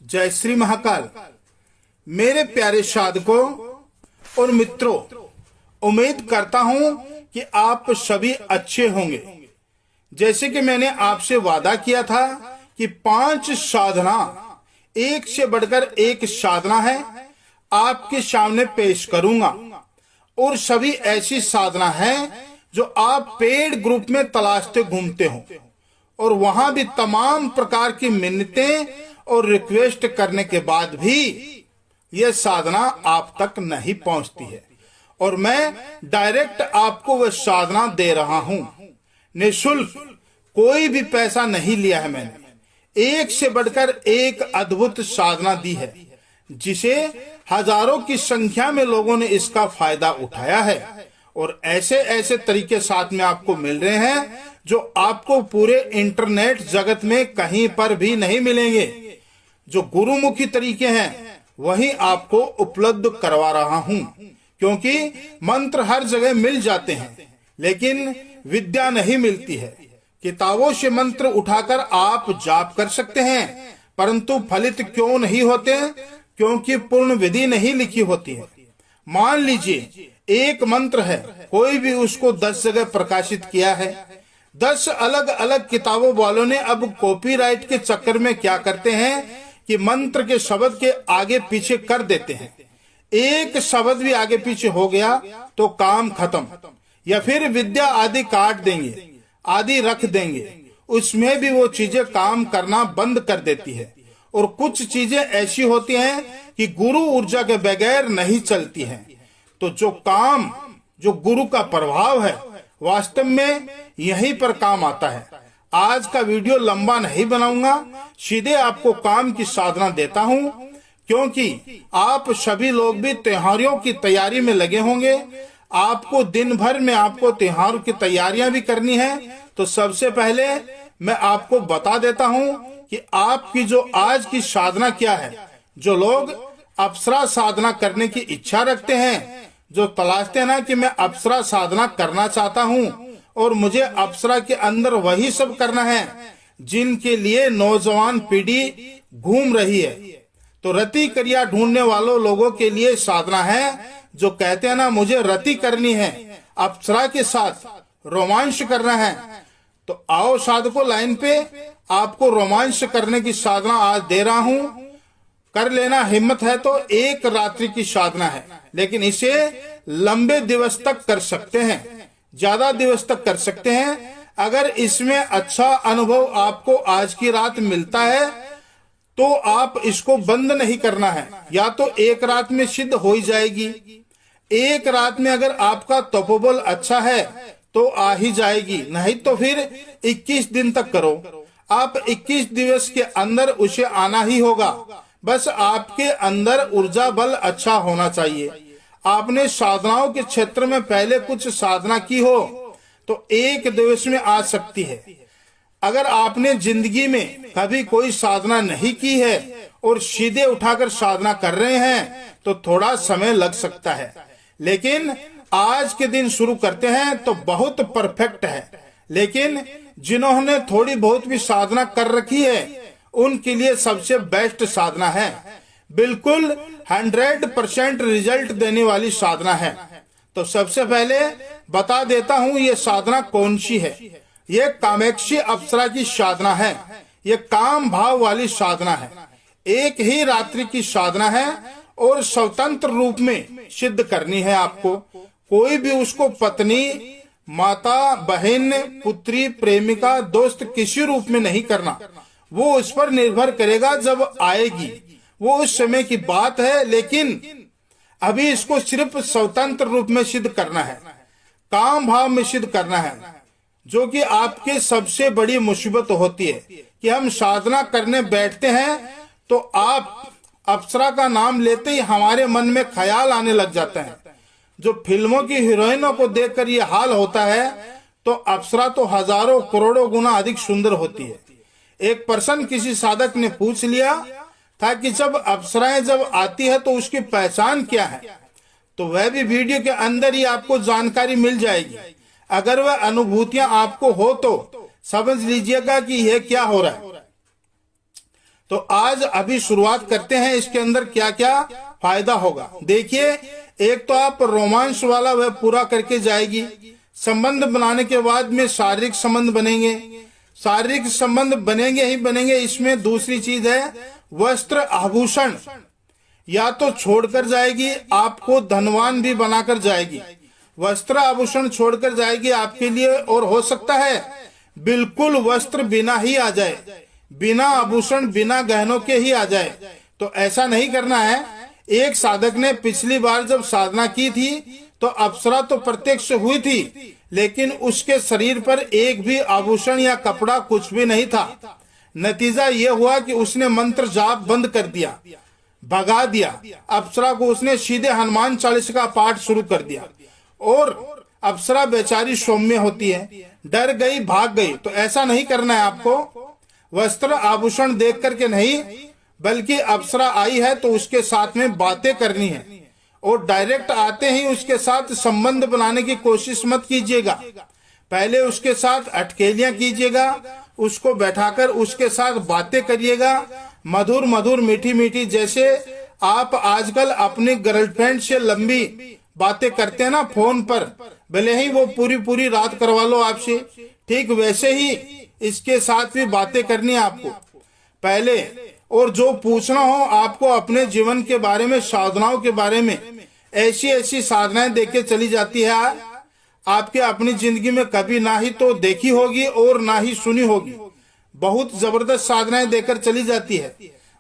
जय श्री महाकाल। मेरे प्यारे साधकों और मित्रों, उम्मीद करता हूं कि आप सभी अच्छे होंगे। जैसे कि मैंने आपसे वादा किया था कि 5 साधना, एक से बढ़कर एक साधना है, आपके सामने पेश करूंगा। और सभी ऐसी साधना है जो आप पेड ग्रुप में तलाशते घूमते हो और वहां भी तमाम प्रकार की मिन्नतें और रिक्वेस्ट करने के बाद भी यह साधना आप तक नहीं पहुंचती है। और मैं डायरेक्ट आपको वह साधना दे रहा हूं, निःशुल्क, कोई भी पैसा नहीं लिया है मैंने। एक से बढ़कर एक अद्भुत साधना दी है जिसे हजारों की संख्या में लोगों ने इसका फायदा उठाया है। और ऐसे ऐसे तरीके साथ में आपको मिल रहे हैं जो आपको पूरे इंटरनेट जगत में कहीं पर भी नहीं मिलेंगे। जो गुरुमुखी तरीके हैं वही आपको उपलब्ध करवा रहा हूं, क्योंकि मंत्र हर जगह मिल जाते हैं लेकिन विद्या नहीं मिलती है। किताबों से मंत्र उठाकर आप जाप कर सकते हैं, परंतु फलित क्यों नहीं होते? क्योंकि पूर्ण विधि नहीं लिखी होती है। मान लीजिए एक मंत्र है, कोई भी उसको 10 जगह प्रकाशित किया है, 10 अलग अलग किताबों वालों ने अब कॉपीराइट के चक्कर में क्या करते हैं कि मंत्र के शब्द के आगे पीछे कर देते हैं। एक शब्द भी आगे पीछे हो गया तो काम खत्म, या फिर विद्या आदि काट देंगे, आदि रख देंगे, उसमें भी वो चीजें काम करना बंद कर देती है। और कुछ चीजें ऐसी होती हैं कि गुरु ऊर्जा के बगैर नहीं चलती हैं। तो जो गुरु का प्रभाव है वास्तव में यहीं पर काम आता है। आज का वीडियो लंबा नहीं बनाऊंगा, सीधे आपको काम की साधना देता हूं, क्योंकि आप सभी लोग भी त्योहारों की तैयारी में लगे होंगे। आपको दिन भर में आपको त्योहार की तैयारियां भी करनी है। तो सबसे पहले मैं आपको बता देता हूं कि आपकी जो आज की साधना क्या है। जो लोग अप्सरा साधना करने की इच्छा रखते हैं, जो तलाशते हैं ना कि मैं अप्सरा साधना करना चाहता हूं और मुझे अप्सरा के अंदर वही सब करना है जिनके लिए नौजवान पीढ़ी घूम रही है, तो रति क्रिया ढूंढने वालों लोगों के लिए साधना है। जो कहते हैं ना मुझे रति करनी है, अप्सरा के साथ रोमांच करना है, तो आओ साधकों लाइन पे, आपको रोमांच करने की साधना आज दे रहा हूं। कर लेना, हिम्मत है तो एक रात्रि की साधना है, लेकिन इसे लंबे दिवस तक कर सकते हैं, ज्यादा दिवस तक कर सकते हैं। अगर इसमें अच्छा अनुभव आपको आज की रात मिलता है तो आप इसको बंद नहीं करना है। या तो एक रात में सिद्ध हो ही जाएगी, एक रात में अगर आपका तपोबल अच्छा है तो आ ही जाएगी, नहीं तो फिर 21 दिन तक करो। आप 21 दिवस के अंदर उसे आना ही होगा। बस आपके अंदर ऊर्जा बल अच्छा होना चाहिए। आपने साधनाओं के क्षेत्र में पहले कुछ साधना की हो तो एक दिवस में आ सकती है। अगर आपने जिंदगी में कभी कोई साधना नहीं की है और सीधे उठाकर साधना कर रहे हैं तो थोड़ा समय लग सकता है, लेकिन आज के दिन शुरू करते हैं तो बहुत परफेक्ट है। लेकिन जिन्होंने थोड़ी बहुत भी साधना कर रखी है उनके लिए सबसे बेस्ट साधना है, बिल्कुल 100% रिजल्ट देने वाली साधना है। तो सबसे पहले बता देता हूं ये साधना कौन सी है। ये कामेक्षी अप्सरा की साधना है। ये काम भाव वाली साधना है, एक ही रात्रि की साधना है और स्वतंत्र रूप में सिद्ध करनी है आपको। कोई भी उसको पत्नी, माता, बहन, पुत्री, प्रेमिका, दोस्त किसी रूप में नहीं करना। वो उस पर निर्भर करेगा जब आएगी, वो उस समय की बात है। लेकिन अभी इसको सिर्फ स्वतंत्र रूप में सिद्ध करना है, काम भाव में सिद्ध करना है, जो कि आपके सबसे बड़ी मुसीबत होती है कि हम साधना करने बैठते हैं तो आप अप्सरा का नाम लेते ही हमारे मन में ख्याल आने लग जाता है। जो फिल्मों की हीरोइनों को देखकर ये हाल होता है तो अप्सरा तो हजारों करोड़ों गुना अधिक सुंदर होती है। एक पर्सन, किसी साधक ने पूछ लिया था कि जब अप्सराएं जब आती है तो उसकी पहचान क्या है, तो वह भी वीडियो के अंदर ही आपको जानकारी मिल जाएगी। अगर वह अनुभूतियां आपको हो तो समझ लीजिएगा कि यह क्या हो रहा है। तो आज अभी शुरुआत करते हैं, इसके अंदर क्या क्या फायदा होगा। देखिए, एक तो आप रोमांस वाला वह पूरा करके जाएगी। संबंध बनाने के बाद में शारीरिक संबंध बनेंगे, शारीरिक संबंध बनेंगे ही बनेंगे। इसमें दूसरी चीज है वस्त्र आभूषण, या तो छोड़कर जाएगी, आपको धनवान भी बनाकर जाएगी। वस्त्र आभूषण छोड़कर जाएगी आपके लिए, और हो सकता है बिल्कुल वस्त्र बिना ही आ जाए, बिना आभूषण बिना गहनों के ही आ जाए। तो ऐसा नहीं करना है। एक साधक ने पिछली बार जब साधना की थी तो अप्सरा तो प्रत्यक्ष हुई थी, लेकिन उसके शरीर पर एक भी आभूषण या कपड़ा कुछ भी नहीं था। नतीजा ये हुआ कि उसने मंत्र जाप बंद कर दिया, भगा दिया। अप्सरा को उसने सीधे हनुमान चालीसा का पाठ शुरू कर दिया, और अप्सरा बेचारी सौम्य होती है, डर गई, भाग गई। तो ऐसा नहीं करना है आपको। वस्त्र आभूषण देख करके नहीं, बल्कि अप्सरा आई है तो उसके साथ में बातें करनी है, और डायरेक्ट आते ही उसके साथ संबंध बनाने की कोशिश मत कीजिएगा। पहले उसके साथ अटकेलियां कीजिएगा, उसको बैठाकर उसके साथ बातें करिएगा, मधुर मधुर मीठी मीठी। जैसे आप आजकल अपनी गर्लफ्रेंड से लंबी बातें करते हैं ना फोन पर, भले ही वो पूरी पूरी रात करवा लो आपसे, ठीक वैसे ही इसके साथ भी बातें करनी है आपको पहले। और जो पूछना हो आपको अपने जीवन के बारे में, साधनाओं के बारे में, ऐसी ऐसी साधनाएं देके चली जाती है आपके अपनी जिंदगी में कभी ना ही तो देखी होगी और ना ही सुनी होगी। बहुत जबरदस्त साधनाएं देकर चली जाती है,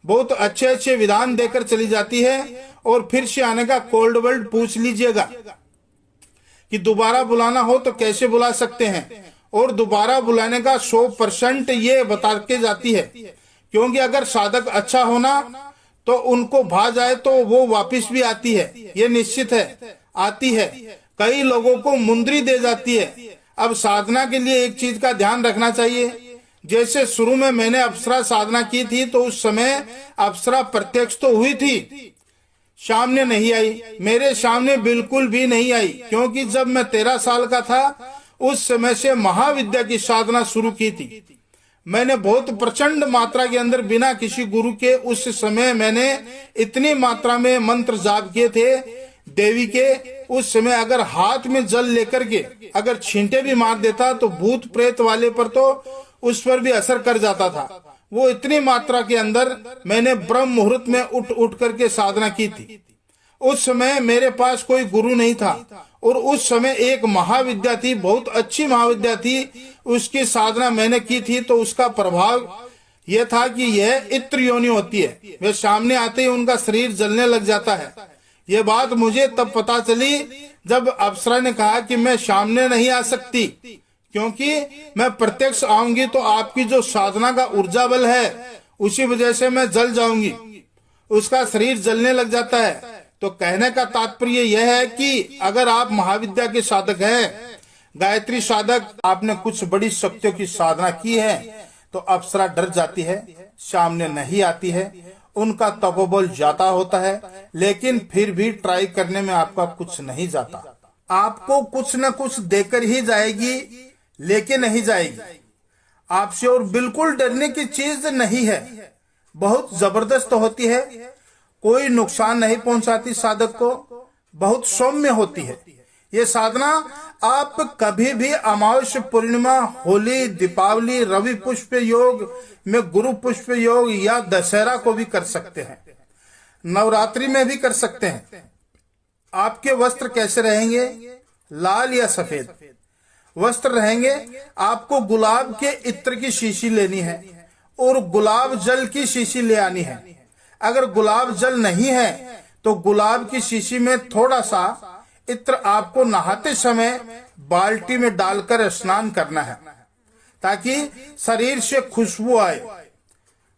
बहुत अच्छे अच्छे विधान देकर चली जाती है। और फिर से आने का कोल्ड वर्ल्ड पूछ लीजिएगा कि दोबारा बुलाना हो तो कैसे बुला सकते हैं, और दोबारा बुलाने का 100% ये बता के जाती है। क्योंकि अगर साधक अच्छा होना तो उनको भा जाए तो वो वापस भी आती है, ये निश्चित है, आती है। कई लोगों को मुंदरी दे जाती है। अब साधना के लिए एक चीज का ध्यान रखना चाहिए। जैसे शुरू में मैंने अप्सरा साधना की थी तो उस समय अप्सरा प्रत्यक्ष तो हुई थी, सामने नहीं आई, मेरे सामने बिल्कुल भी नहीं आई। क्योंकि जब मैं 13 साल का था उस समय से महाविद्या की साधना शुरू की थी। मैंने बहुत प्रचंड मात्रा के अंदर बिना किसी गुरु के उस समय मैंने इतनी मात्रा में मंत्र जाप किए थे देवी के। उस समय अगर हाथ में जल लेकर के अगर छींटे भी मार देता तो भूत प्रेत वाले पर तो उस पर भी असर कर जाता था। वो इतनी मात्रा के अंदर मैंने ब्रह्म मुहूर्त में उठ करके साधना की थी। उस समय मेरे पास कोई गुरु नहीं था, और उस समय एक महाविद्या थी, बहुत अच्छी महाविद्या थी, उसकी साधना मैंने की थी। तो उसका प्रभाव यह था कि यह इत्र योनि होती है, वे सामने आते ही उनका शरीर जलने लग जाता है। ये बात मुझे तब पता चली जब अप्सरा ने कहा कि मैं सामने नहीं आ सकती, क्योंकि मैं प्रत्यक्ष आऊंगी तो आपकी जो साधना का ऊर्जा बल है उसी वजह से मैं जल जाऊंगी, उसका शरीर जलने लग जाता है। तो कहने का तात्पर्य यह है कि अगर आप महाविद्या के साधक हैं, गायत्री साधक, आपने कुछ बड़ी शक्तियों की साधना की है, तो अप्सरा डर जाती है, सामने नहीं आती है, उनका तपोबल जाता होता है, लेकिन फिर भी ट्राई करने में आपका कुछ नहीं जाता। आपको कुछ न कुछ देकर ही जाएगी, लेके नहीं जाएगी आपसे। और बिल्कुल डरने की चीज नहीं है, बहुत जबरदस्त होती है, कोई नुकसान नहीं पहुंचाती साधक को, बहुत सौम्य होती है ये साधना। आप कभी भी अमावस्या, पूर्णिमा, होली, दीपावली, रवि पुष्प योग में, गुरु पुष्प योग या दशहरा को भी कर सकते हैं, नवरात्रि में भी कर सकते हैं। आपके वस्त्र कैसे रहेंगे? लाल या सफेद वस्त्र रहेंगे। आपको गुलाब के इत्र की शीशी लेनी है और गुलाब जल की शीशी ले आनी है। अगर गुलाब जल नहीं है तो गुलाब की शीशी में थोड़ा सा इत्र आपको नहाते समय बाल्टी में डालकर स्नान करना है, ताकि शरीर से खुशबू आए।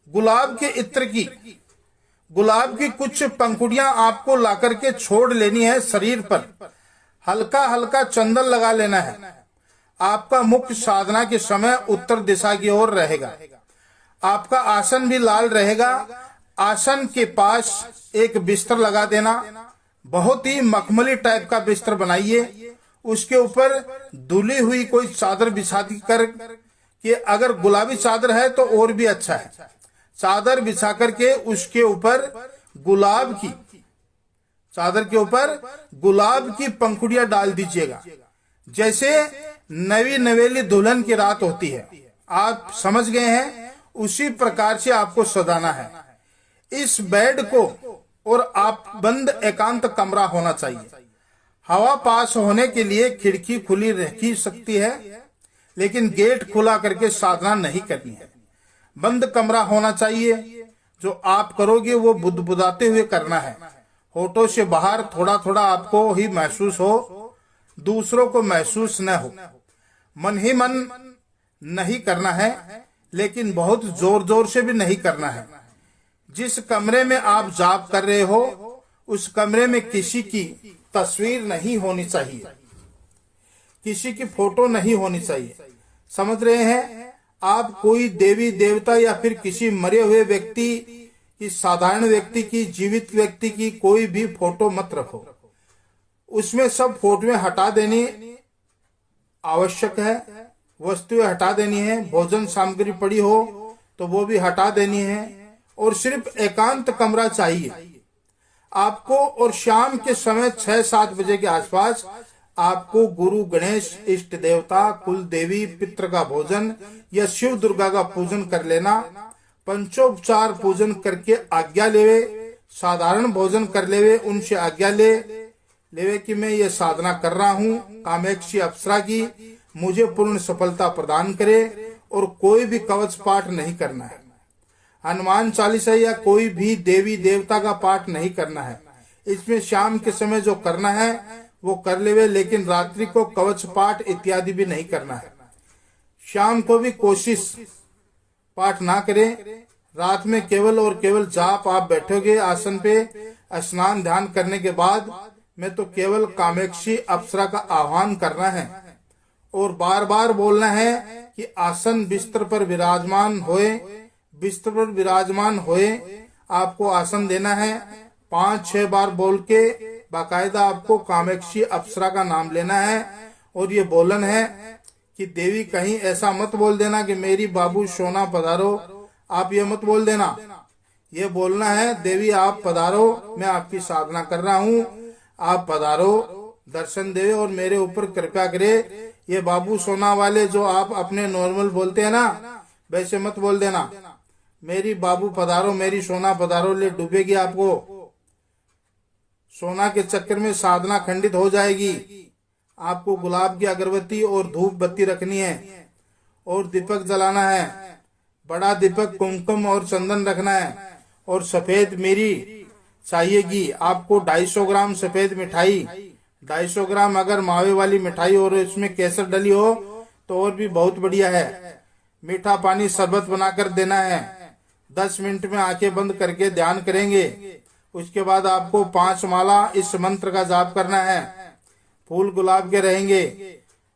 गुलाब के इत्र की, गुलाब की कुछ पंखुड़ियां आपको लाकर के छोड़ लेनी है शरीर पर, हल्का हल्का चंदन लगा लेना है। आपका मुख्य साधना के समय उत्तर दिशा की ओर रहेगा। आपका आसन भी लाल रहेगा। आसन के पास एक बिस्तर लगा देना, बहुत ही मखमली टाइप का बिस्तर बनाइए। उसके ऊपर धुली हुई कोई चादर बिछा कर के, अगर गुलाबी चादर है तो और भी अच्छा है, चादर बिछा करके उसके ऊपर गुलाब की चादर के ऊपर गुलाब की पंखुड़ियां डाल दीजिएगा, जैसे नवी नवेली दुल्हन की रात होती है। आप समझ गए हैं? उसी प्रकार से आपको सजाना है इस बेड को। और आप बंद एकांत कमरा होना चाहिए। हवा पास होने के लिए खिड़की खुली रखी सकती है, लेकिन गेट खुला करके साधना नहीं करनी है। बंद कमरा होना चाहिए। जो आप करोगे वो बुदबुदाते हुए करना है। होठों से बाहर थोड़ा थोड़ा आपको ही महसूस हो, दूसरों को महसूस न हो। मन ही मन नहीं करना है, लेकिन बहुत जोर जोर से भी नहीं करना है। जिस कमरे में आप जाप कर रहे हो उस कमरे में किसी की तस्वीर नहीं होनी चाहिए, किसी की फोटो नहीं होनी चाहिए। समझ रहे हैं? आप कोई देवी देवता या फिर किसी मरे हुए व्यक्ति की, साधारण व्यक्ति की, जीवित व्यक्ति की कोई भी फोटो मत रखो। उसमें सब फोटोएं हटा देनी आवश्यक है। वस्तुएं हटा देनी है। भोजन सामग्री पड़ी हो तो वो भी हटा देनी है। और सिर्फ एकांत कमरा चाहिए आपको। और शाम के समय 6-7 बजे के आसपास आपको गुरु गणेश, इष्ट देवता, कुल देवी, पितृ का भोजन या शिव दुर्गा का पूजन कर लेना। पंचोपचार पूजन करके आज्ञा लेवे, साधारण भोजन कर लेवे, उनसे आज्ञा लेवे कि मैं ये साधना कर रहा हूँ कामेक्षी अप्सरा की, मुझे पूर्ण सफलता प्रदान करे। और कोई भी कवच पाठ नहीं करना है। हनुमान चालीसा या कोई भी देवी देवता का पाठ नहीं करना है। इसमें शाम के समय जो करना है वो कर लेवे, लेकिन रात्रि को कवच पाठ इत्यादि भी नहीं करना है। शाम को भी कोशिश पाठ ना करें। रात में केवल और केवल जाप आप बैठोगे आसन पे, स्नान ध्यान करने के बाद में तो केवल कामेक्षी अप्सरा का आह्वान करना है और बार बार बोलना है कि आसन बिस्तर पर विराजमान होए, बिस्तर पर विराजमान होए। आपको आसन देना है। 5-6 बार बोल के बाकायदा आपको कामेक्षी अप्सरा का नाम लेना है। और ये बोलन है कि देवी कहीं ऐसा मत बोल देना कि मेरी बाबू सोना पधारो, आप ये मत बोल देना। ये बोलना है देवी आप पधारो, मैं आपकी साधना कर रहा हूँ, आप पधारो, दर्शन दे और मेरे ऊपर कृपा करे। ये बाबू सोना वाले जो आप अपने नॉर्मल बोलते हैं ना, वैसे मत बोल देना। मेरी बाबू पधारो, मेरी सोना पधारो ले डूबेगी आपको। सोना के चक्कर में साधना खंडित हो जाएगी। आपको गुलाब की अगरबत्ती और धूप बत्ती रखनी है और दीपक जलाना है। बड़ा दीपक, कुमकुम और चंदन रखना है। और सफेद मिरी चाहिएगी आपको। 250 ग्राम सफेद मिठाई, 250 ग्राम अगर मावे वाली मिठाई और इसमें केसर डली हो तो और भी बहुत बढ़िया है। मीठा पानी शरबत बनाकर देना है। 10 मिनट में आंखें बंद करके ध्यान करेंगे। उसके बाद आपको 5 माला इस मंत्र का जाप करना है। फूल गुलाब के रहेंगे,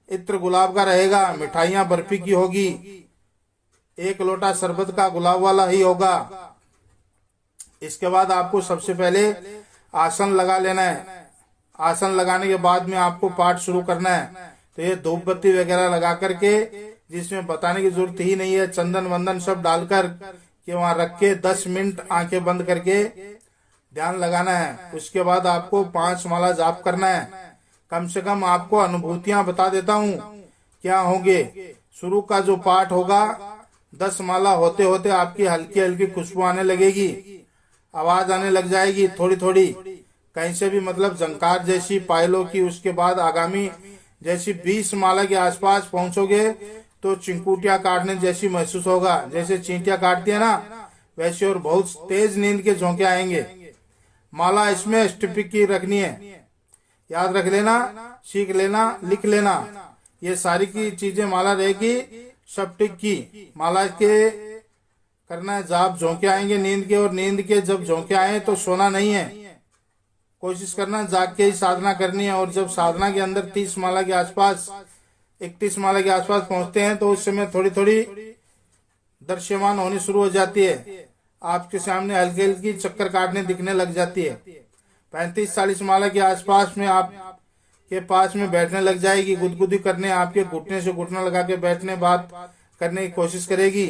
इत्र गुलाब का रहेगा, मिठाइयां बर्फी की होगी, 1 लोटा शरबत का गुलाब वाला ही होगा। इसके बाद आपको सबसे पहले आसन लगा लेना है। आसन लगाने के बाद में आपको पाठ शुरू करना है। तो ये धूप बत्ती वगैरह लगा करके, जिसमें बताने की जरूरत ही नहीं है, चंदन वंदन सब डालकर कि वहां रख के 10 मिनट आंखें बंद करके ध्यान लगाना है। उसके बाद आपको 5 माला जाप करना है। कम से कम आपको अनुभूतियां बता देता हूँ क्या होंगे। शुरू का जो पाठ होगा 10 माला होते होते आपकी हल्की हल्की खुशबू आने लगेगी, आवाज आने लग जाएगी थोड़ी थोड़ी, कहीं से भी मतलब झंकार जैसी पायलों की। उसके बाद आगामी जैसी 20 माला के आसपास पहुंचोगे तो चिंकुटियां काटने जैसी महसूस होगा, जैसे चींटियां काटती है ना वैसे, और बहुत तेज नींद के झोंके आएंगे। माला इसमें स्टिपिक की रखनी है, याद रख लेना, सीख लेना, लिख लेना। ये सारी की चीजें माला रहेगी सप्टिक की। माला के करना है जाप, झोंके आएंगे नींद के, और नींद के जब झोंके आए तो सोना नहीं है, कोशिश करना जाग के ही साधना करनी है। और जब साधना के अंदर 30 माला के आसपास, 31 माला के आसपास पहुंचते हैं तो उस समय थोड़ी थोड़ी दृश्यमान होनी शुरू हो जाती है। आपके सामने हल्की हल्की चक्कर काटने दिखने लग जाती है। 35-40 माला के आसपास में आप के पास में बैठने लग जाएगी, गुदगुदी करने, आपके घुटने से घुटना लगा के बैठने, बात करने की कोशिश करेगी।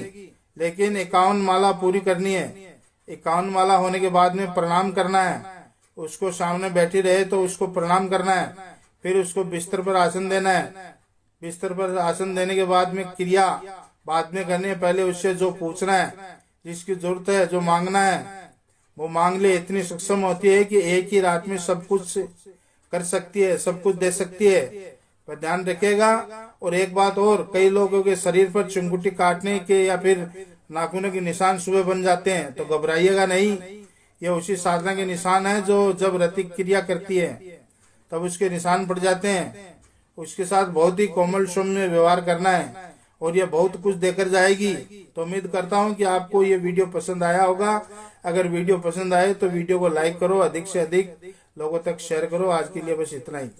लेकिन 51 माला पूरी करनी है। 51 माला होने के बाद में प्रणाम करना है। उसको सामने बैठी रहे तो उसको प्रणाम करना है। फिर उसको बिस्तर पर आसन देना है। बिस्तर पर आसन देने के बाद में क्रिया बाद में करनी है। पहले उससे जो पूछना है, जिसकी जरूरत है, जो मांगना है, वो मांग ले। इतनी सक्षम होती है कि एक ही रात में सब कुछ कर सकती है, सब कुछ दे सकती है। पर ध्यान रखिएगा। और एक बात और, कई लोगों के शरीर पर चिंगुटी काटने के या फिर नाखूनों के निशान सुबह बन जाते हैं, तो घबराइएगा नहीं। ये उसी साधना के निशान है जो जब रति क्रिया करती है तब उसके निशान पड़ जाते हैं। उसके साथ बहुत ही कोमल सौम्य व्यवहार करना है और ये बहुत कुछ देकर जाएगी। तो उम्मीद करता हूँ कि आपको ये वीडियो पसंद आया होगा। अगर वीडियो पसंद आए तो वीडियो को लाइक करो, अधिक से अधिक लोगों तक शेयर करो। आज के लिए बस इतना ही।